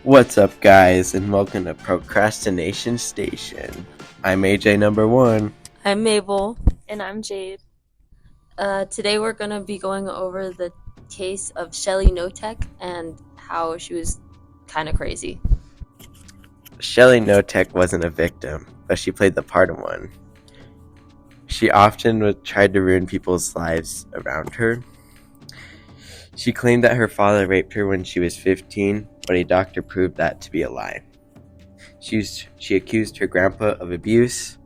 What's up, guys, and welcome to Procrastination Station. I'm AJ number 1. I'm Mabel. And I'm Jade. Today we're going to be going over the case of Shelly Knotek and how she was kind of crazy. Shelly Knotek wasn't a victim, but she played the part of one. She often tried to ruin people's lives around her. She claimed that her father raped her when she was 15, but a doctor proved that to be a lie. She accused her grandpa of abuse.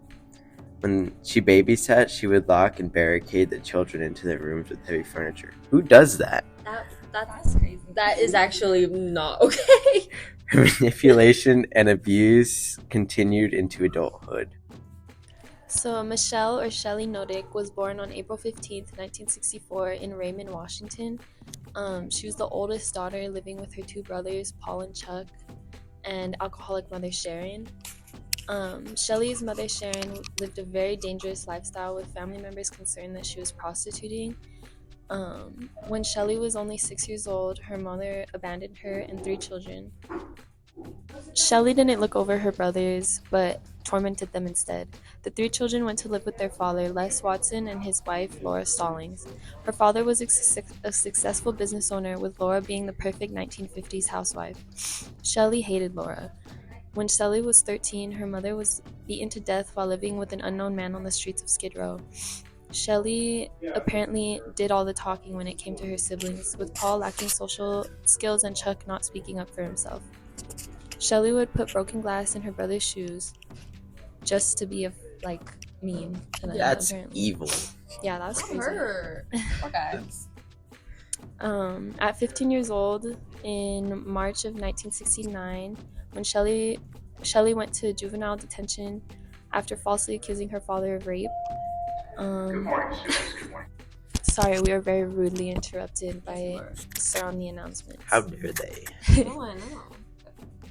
When she babysat, she would lock and barricade the children into their rooms with heavy furniture. Who does that? That's crazy. That is actually not okay. Her manipulation and abuse continued into adulthood. So Michelle or Shelly Knotek was born on April 15th, 1964 in Raymond, Washington. She was the oldest daughter, living with her two brothers, Paul and Chuck, and alcoholic mother Sharon. Shelly's mother Sharon lived a very dangerous lifestyle, with family members concerned that she was prostituting. When Shelly was only 6 years old, her mother abandoned her and 3 children. Shelly didn't look over her brothers, but tormented them instead. The 3 children went to live with their father, Les Watson, and his wife, Laura Stallings. Her father was a successful business owner, with Laura being the perfect 1950s housewife. Shelly hated Laura. When Shelly was 13, her mother was beaten to death while living with an unknown man on the streets of Skid Row. Shelly apparently did all the talking when it came to her siblings, with Paul lacking social skills and Chuck not speaking up for himself. Shelly would put broken glass in her brother's shoes just to be mean to them. That's apparently. evil. Yeah, that's crazy. Her. Okay. At 15 years old, in March of 1969, when Shelly went to juvenile detention after falsely accusing her father of rape. Good morning, students. Good morning. Sorry, we were very rudely interrupted by surrounding announcements. How dare they? Oh, I know.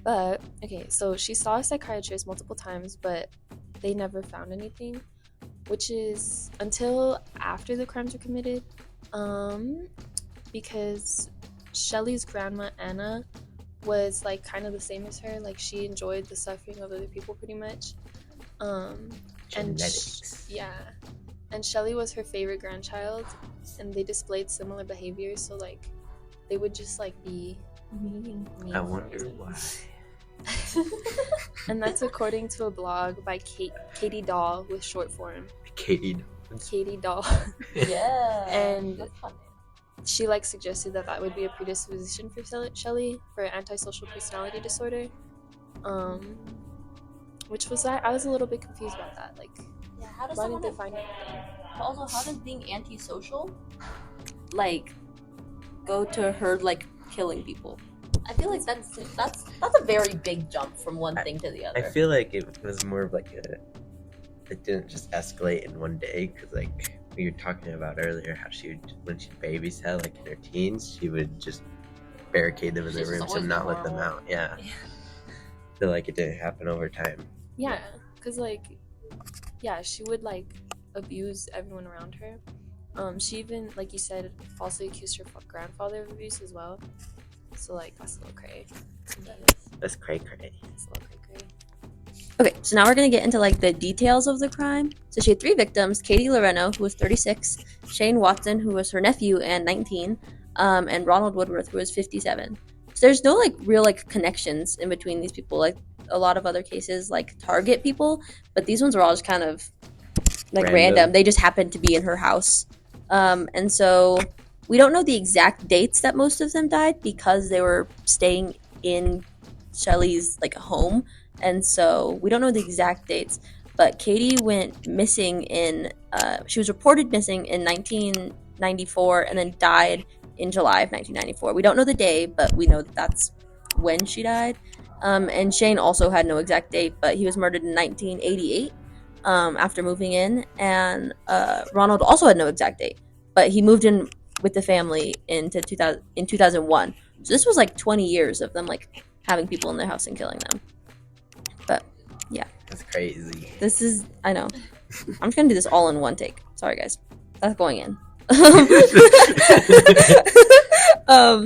But, okay, so she saw a psychiatrist multiple times, but they never found anything, which is until after the crimes were committed, because Shelly's grandma, Anna, was, kind of the same as her. She enjoyed the suffering of other people pretty much. Genetics. And Shelly was her favorite grandchild, and they displayed similar behaviors, so, they would just, be mean. I wonder why. And that's according to a blog by Katie Doll with short form. Katie Doll. Yeah. And that's funny. she suggested that would be a predisposition for Shelly for antisocial personality disorder. Which was I was a little bit confused about that. How does why didn't they find anything? Also, how does being antisocial go to her killing people? I feel like that's a very big jump from one thing to the other. I feel like it was more of it didn't just escalate in one day, because we were talking about earlier how when she babysat in her teens, she would just barricade them in their rooms and not let them out. Yeah. I feel like it didn't happen over time. Yeah, because she would abuse everyone around her. She even, like you said, falsely accused her grandfather of abuse as well. So that's a little cray. That's cray. It's a little cray. Okay, so now we're going to get into the details of the crime. So she had 3 victims: Katie Loreno, who was 36, Shane Watson, who was her nephew and 19, and Ronald Woodworth, who was 57. So there's no real connections in between these people. A lot of other cases target people, but these ones are all just kind of random. They just happened to be in her house. And so we don't know the exact dates that most of them died, because they were staying in Shelly's home, and so we don't know the exact dates. But Katie went missing she was reported missing in 1994 and then died in July of 1994. We don't know the day, but we know that that's when she died. And Shane also had no exact date, but he was murdered in 1988 after moving in. And Ronald also had no exact date, but he moved in with the family in 2001. So this was 20 years of them having people in their house and killing them. But yeah, That's crazy. I know. I'm just gonna do this all in one take. Sorry guys, that's going in.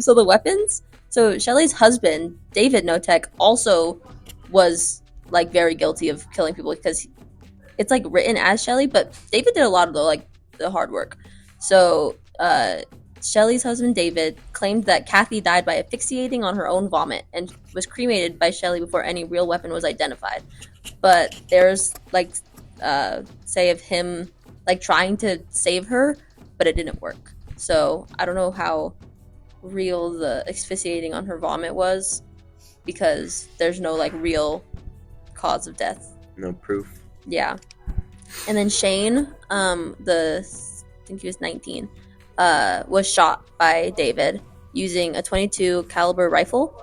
So the weapons. So Shelly's husband, David Knotek, also was like very guilty of killing people because it's like written as Shelly, but David did a lot of the hard work. So Shelly's husband David claimed that Kathy died by asphyxiating on her own vomit and was cremated by Shelly before any real weapon was identified. But there's like say of him like trying to save her, but it didn't work. So I don't know how real the asphyxiating on her vomit was because there's no like real cause of death. No proof. Yeah. And then Shane, I think he was 19, was shot by David using a .22 caliber rifle.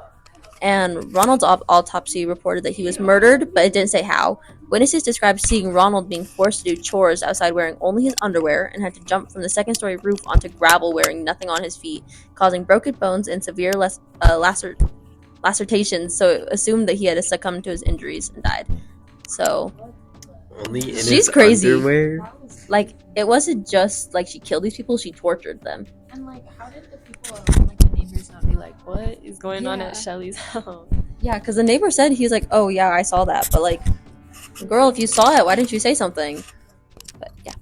And Ronald's autopsy reported that he was murdered, but it didn't say how. Witnesses described seeing Ronald being forced to do chores outside wearing only his underwear and had to jump from the second-story roof onto gravel wearing nothing on his feet, causing broken bones and severe lacerations, so assumed that he had succumbed to his injuries and died. So Only in she's his crazy. underwear? Like, it wasn't just like she killed these people, she tortured them. And like, how did the people around, like the neighbors, not be like, what is going on at Shelly's house? Yeah, because the neighbor said, he's like, oh yeah, I saw that, but like, girl, if you saw it, why didn't you say something? But yeah.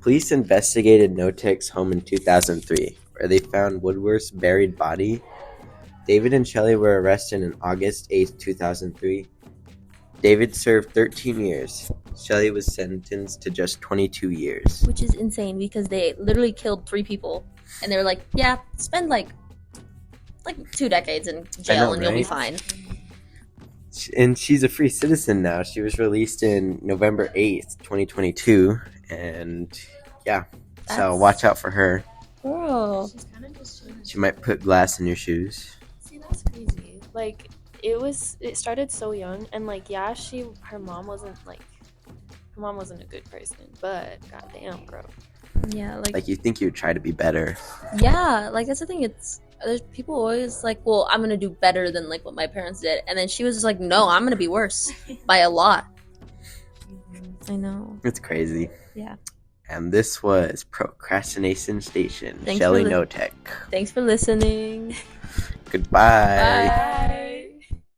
Police investigated Knotek's home in 2003, where they found Woodworth's buried body. David and Shelly were arrested on August 8, 2003. David served 13 years. Shelly was sentenced to just 22 years. Which is insane because they literally killed 3 people, and they were like, yeah, spend like 2 decades in jail and you'll be fine. And she's a free citizen now. She was released in November 8th, 2022. And yeah, so watch out for her. Girl. She's kind of just chilling. She might put glass in your shoes. See, that's crazy. Like, it started so young, and like, yeah, her mom wasn't a good person, but goddamn, girl. Yeah, Like you think you'd try to be better. yeah, like that's the thing. There's people always like, well, I'm gonna do better than like what my parents did, and then she was just like, no, I'm gonna be worse by a lot. I know. It's crazy. Yeah. And this was Procrastination Station. Thanks Shelly for Knotek. Thanks for listening. Goodbye. Bye.